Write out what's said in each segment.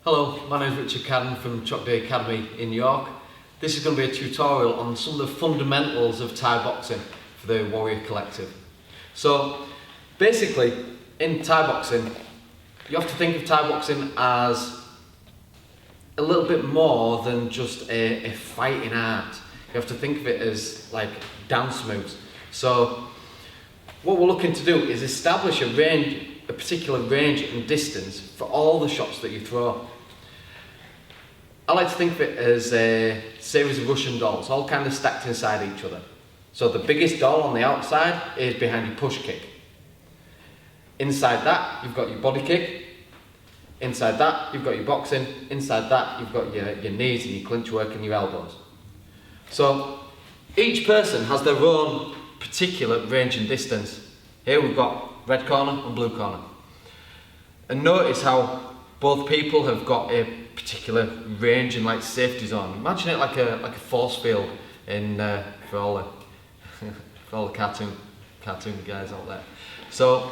Hello, my name is Cadden from Chokdee Academy in York. This is going to be a tutorial on some of the fundamentals of Thai boxing for the Warrior Collective. So basically in Thai boxing, you have to think of Thai boxing as a little bit more than just a fighting art. You have to think of it as like dance moves. So what we're looking to do is establish a particular range and distance for all the shots that you throw. I like to think of it as a series of Russian dolls, all kind of stacked inside each other. So the biggest doll on the outside is behind your push kick. Inside that, you've got your body kick. Inside that, you've got your boxing. Inside that, you've got your knees and your clinch work and your elbows. So each person has their own particular range and distance. Here we've got red corner and blue corner. And notice how both people have got a particular range and like safety zone. Imagine it like a force field in for all the cartoon guys out there. So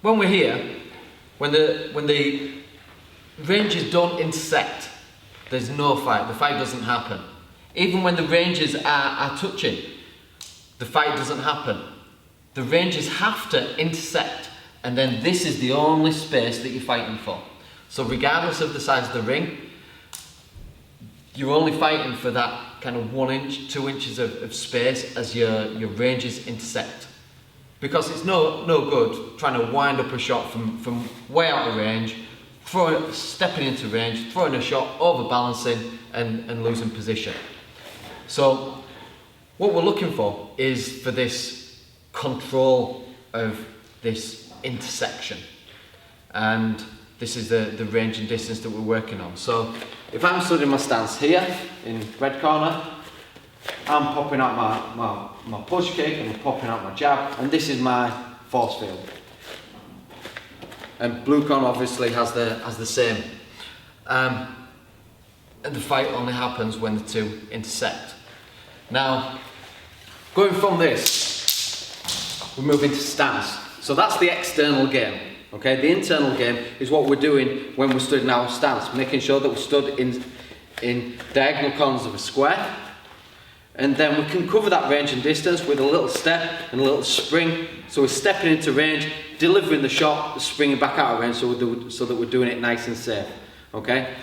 when we're here, when the ranges don't intersect, there's no fight. The fight doesn't happen. Even when the ranges are touching, the fight doesn't happen. The ranges have to intersect, and then this is the only space that you're fighting for. So regardless of the size of the ring, you're only fighting for that kind of 1 inch, 2 inches of space as your ranges intersect. Because it's no good trying to wind up a shot from way out of range, stepping into range, throwing a shot, overbalancing and losing position. So what we're looking for is for this control of this intersection, and this is the range and distance that we're working on. So if I'm stood in my stance here in red corner, I'm popping out my push kick and I'm popping out my jab, and this is my force field. And blue corner obviously has the same. And the fight only happens when the two intersect. Now, going from this, we move into stance. So that's the external game. Okay, the internal game is what we're doing when we're stood in our stance, making sure that we're stood in diagonal corners of a square. And then we can cover that range and distance with a little step and a little spring. So we're stepping into range, delivering the shot, springing back out of range, so that we're doing it nice and safe. Okay?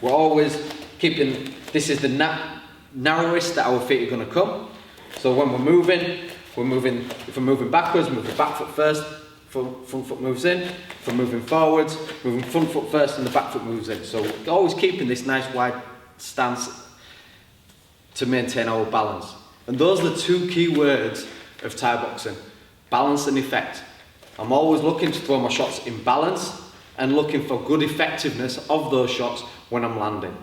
We're always keeping, this is the narrowest that our feet are going to come. So when we're moving, if we're moving backwards, move the back foot first, front foot moves in. If we're moving forwards, moving front foot first and the back foot moves in. So we're always keeping this nice wide stance to maintain our balance. And those are the two key words of Thai boxing: balance and effect. I'm always looking to throw my shots in balance and looking for good effectiveness of those shots when I'm landing.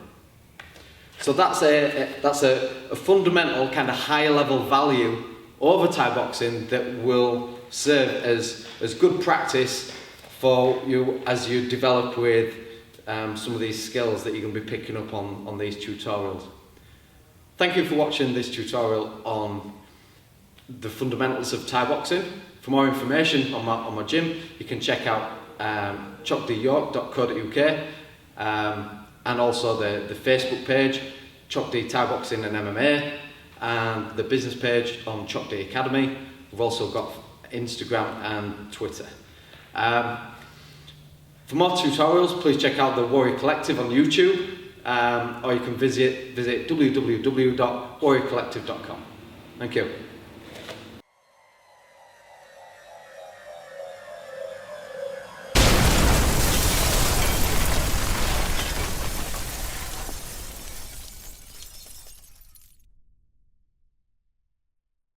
So that's a fundamental kind of higher level value over Thai boxing that will serve as good practice for you as you develop with some of these skills that you're going to be picking up on these tutorials. Thank you for watching this tutorial on the fundamentals of Thai boxing. For more information on my gym, you can check out chokdeeyork.co.uk and also the Facebook page, Chokdee Thai Boxing and MMA, and the business page on Chokdee Academy. We've also got Instagram and Twitter. For more tutorials, please check out the Warrior Collective on YouTube, or you can visit www.warriorcollective.com. Thank you.